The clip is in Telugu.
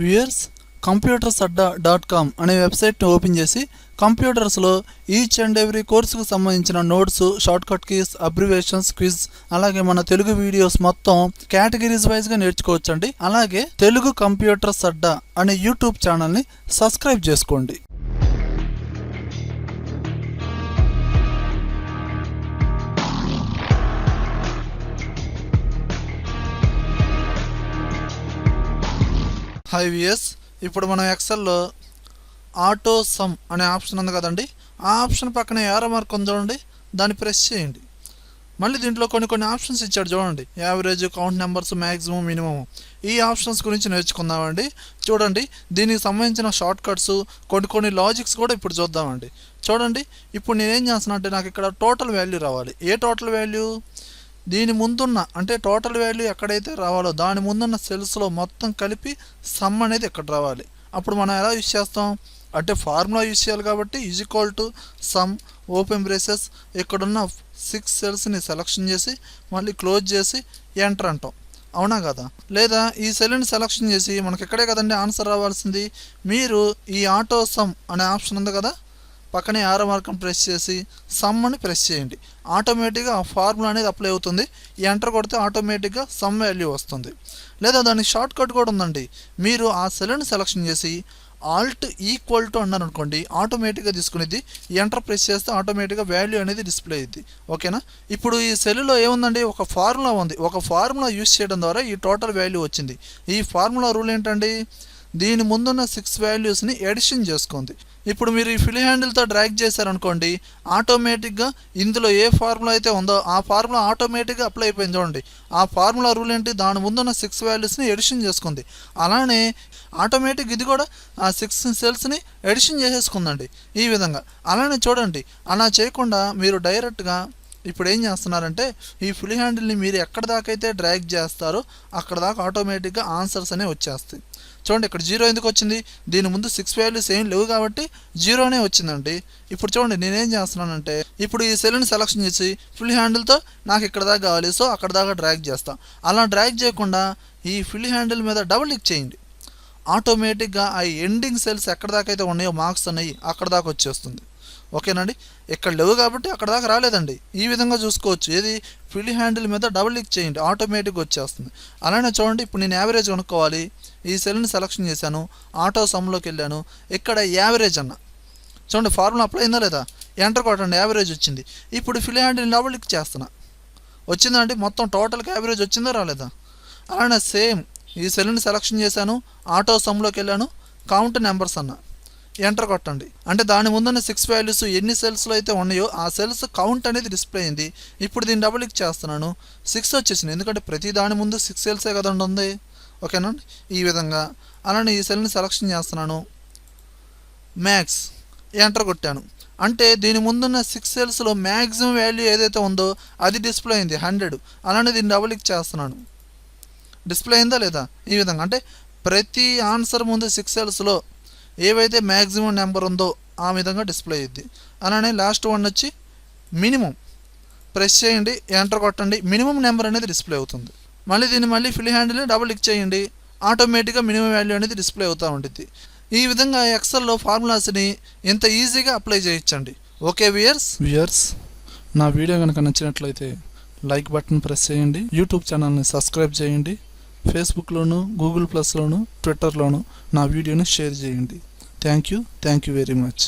వ్యూయర్స్ computersadda.com అనే వెబ్సైట్ని ఓపెన్ చేసి కంప్యూటర్స్లో ఈచ్ అండ్ ఎవ్రీ కోర్సుకు సంబంధించిన notes, shortcut keys, abbreviations, quiz, అలాగే మన తెలుగు వీడియోస్ మొత్తం కేటగిరీస్ వైజ్గా నేర్చుకోవచ్చండి. అలాగే తెలుగు కంప్యూటర్స్ అడ్డా అనే యూట్యూబ్ ఛానల్ని సబ్స్క్రైబ్ చేసుకోండి. హాయ్ వ్యూయర్స్, ఇప్పుడు మనం ఎక్సెల్లో ఆటో సమ్ అనే ఆప్షన్ ఉంది కదండి, ఆ ఆప్షన్ పక్కన ఏరో మార్క్ ఉంది చూడండి, దాన్ని ప్రెస్ చేయండి. మళ్ళీ దీంట్లో కొన్ని ఆప్షన్స్ ఇచ్చాడు చూడండి, average, count numbers, maximum, minimum. ఈ ఆప్షన్స్ గురించి నేర్చుకుందామండి. చూడండి, దీనికి సంబంధించిన షార్ట్ కట్స్, కొన్ని లాజిక్స్ కూడా ఇప్పుడు చూద్దామండి. చూడండి, ఇప్పుడు నేనేం చేస్తున్నా అంటే నాకు ఇక్కడ టోటల్ వాల్యూ రావాలి. A total value? దీని ముందున్న అంటే టోటల్ వాల్యూ ఎక్కడైతే రావాలో దాని ముందున్న సెల్స్లో మొత్తం కలిపి సమ్ అనేది ఇక్కడ రావాలి. అప్పుడు మనం ఎలా యూజ్ చేస్తాం అంటే ఫార్ములా యూజ్ చేయాలి కాబట్టి = సమ్ ఓపెన్ బ్రేసెస్, ఇక్కడున్న 6 సెల్స్ని సెలెక్షన్ చేసి మళ్ళీ క్లోజ్ చేసి ఎంటర్ అంటాం. అవునా కదా? లేదా ఈ సెల్ని సెలెక్షన్ చేసి మనకి ఇక్కడే కదండి ఆన్సర్ రావాల్సింది. మీరు ఈ ఆటో సమ్ అనే ఆప్షన్ ఉంది కదా, పక్కనే ఆరో మార్కం ప్రెస్ చేసి సమ్ అని ప్రెస్ చేయండి. ఆటోమేటిక్గా ఆ ఫార్ములా అనేది అప్లై అవుతుంది. ఎంటర్ కొడితే ఆటోమేటిక్గా సమ్ వాల్యూ వస్తుంది. లేదా దానికి షార్ట్ కట్ కూడా ఉందండి. మీరు ఆ సెల్ని సెలెక్షన్ చేసి ఆల్ట్ = అన్నారు అనుకోండి, ఆటోమేటిక్గా తీసుకునేది. ఎంటర్ ప్రెస్ చేస్తే ఆటోమేటిక్గా వాల్యూ అనేది డిస్ప్లే అయ్యింది. ఓకేనా? ఇప్పుడు ఈ సెల్లో ఏముందండి, ఒక ఫార్ములా ఉంది. ఒక ఫార్ములా యూజ్ చేయడం ద్వారా ఈ టోటల్ వాల్యూ వచ్చింది. ఈ ఫార్ములా రూల్ ఏంటండి, దీని ముందున్న 6 వాల్యూస్ని ఎడిషన్ చేసుకుంది. ఇప్పుడు మీరు ఈ ఫిల్ హ్యాండిల్తో డ్రాగ్ చేశారనుకోండి, ఆటోమేటిక్గా ఇందులో ఏ ఫార్ములా అయితే ఉందో ఆ ఫార్ములా ఆటోమేటిక్గా అప్లై అయిపోయింది. చూడండి, ఆ ఫార్ములా రూల్ ఏంటి, దాని ముందున్న 6 వాల్యూస్ని ఎడిషన్ చేసుకుంది. అలానే ఆటోమేటిక్ ఇది కూడా ఆ 6 సెల్స్ని ఎడిషన్ చేసేసుకుందండి ఈ విధంగా. అలానే చూడండి, అలా చేయకుండా మీరు డైరెక్ట్గా ఇప్పుడు ఏం చేస్తున్నారంటే ఈ ఫుల్ హ్యాండిల్ని మీరు ఎక్కడ దాకా అయితే డ్రాగ్ చేస్తారో అక్కడ దాకా ఆటోమేటిక్గా ఆన్సర్స్ అనేవి వచ్చేస్తాయి. చూడండి, ఇక్కడ 0 ఎందుకు వచ్చింది, దీని ముందు 6 వాల్యూస్ ఏం లేవు కాబట్టి 0 వచ్చిందండి. ఇప్పుడు చూడండి, నేనేం చేస్తున్నానంటే ఇప్పుడు ఈ సెల్ని సెలెక్షన్ చేసి ఫుల్ హ్యాండిల్తో నాకు ఇక్కడ దాకా కావాలి, సో అక్కడ దాకా డ్రాగ్ చేస్తాం. అలా డ్రాగ్ చేయకుండా ఈ ఫుల్ హ్యాండిల్ మీద డబుల్ క్లిక్ చేయండి. ఆటోమేటిక్గా ఆ ఎండింగ్ సెల్స్ ఎక్కడ దాకా అయితే ఉన్నాయో మార్క్స్ అనేవి అక్కడ దాకా వచ్చేస్తుంది. ఓకేనండి? ఇక్కడ లేవు కాబట్టి అక్కడ దాకా రాలేదండి. ఈ విధంగా చూసుకోవచ్చు. ఏది, ఫిల్ హ్యాండిల్ మీద డబుల్ క్లిక్ చేయండి, ఆటోమేటిక్గా వచ్చేస్తుంది. అలానే చూడండి, ఇప్పుడు నేను యావరేజ్ కనుక్కోవాలి. ఈ సెల్ని సెలెక్షన్ చేశాను, ఆటో సమ్లోకి వెళ్ళాను, ఇక్కడ యావరేజ్ అన్న. చూడండి, ఫార్ములా అప్లై అయిందా లేదా? ఎంటర్ కొట్టండి, యావరేజ్ వచ్చింది. ఇప్పుడు ఫిల్ హ్యాండిల్ డబుల్ క్లిక్ చేస్తున్నా, వచ్చిందండి. మొత్తం టోటల్కి యావరేజ్ వచ్చిందా రాలేదా? అలానే సేమ్ ఈ సెల్ని సెలెక్షన్ చేశాను, ఆటో సమ్లోకి వెళ్ళాను, కౌంట్ నెంబర్స్ అన్న, ఎంటర్ కొట్టండి. అంటే దాని ముందున్న 6 వాల్యూస్ ఎన్ని సెల్స్లో అయితే ఉన్నాయో ఆ సెల్స్ కౌంట్ అనేది డిస్ప్లే అయింది. ఇప్పుడు దీన్ని డబుల్ క్లిక్ చేస్తున్నాను, 6 వచ్చేసింది. ఎందుకంటే ప్రతి దాని ముందు 6 సెల్సే కదండి ఉంది. ఓకేనండి? ఈ విధంగా. అలానే ఈ సెల్ని సెలెక్షన్ చేస్తున్నాను, మ్యాక్స్, ఎంటర్ కొట్టాను. అంటే దీని ముందున్న 6 సెల్స్లో మ్యాక్సిమం వాల్యూ ఏదైతే ఉందో అది డిస్ప్లే అయింది 100. అలానే దీన్ని డబుల్ క్లిక్ చేస్తున్నాను, డిస్ప్లే అయిందా లేదా? ఈ విధంగా. అంటే ప్రతి ఆన్సర్ ముందు 6 సెల్స్లో ఏవైతే మ్యాక్సిమం నెంబర్ ఉందో ఆ విధంగా డిస్ప్లే అయ్యిద్ది. అలానే లాస్ట్ వన్ వచ్చి మినిమం, ప్రెస్ చేయండి, ఎంటర్ కొట్టండి, మినిమం నెంబర్ అనేది డిస్ప్లే అవుతుంది. మళ్ళీ ఫిల్ హ్యాండిల్ని డబుల్ క్లిక్ చేయండి, ఆటోమేటిక్గా మినిమం వాల్యూ అనేది డిస్ప్లే అవుతూ ఉంటుంది. ఈ విధంగా ఎక్సెల్లో ఫార్ములాస్ని ఎంత ఈజీగా అప్లై చేయొచ్చండి. ఓకే వ్యూయర్స్, నా వీడియో కనుక నచ్చినట్లయితే లైక్ బటన్ ప్రెస్ చేయండి, యూట్యూబ్ ఛానల్ని సబ్స్క్రైబ్ చేయండి, ఫేస్బుక్లోను, గూగుల్+లోను, ట్విట్టర్లోను నా వీడియోని షేర్ చేయండి. Thank you very much.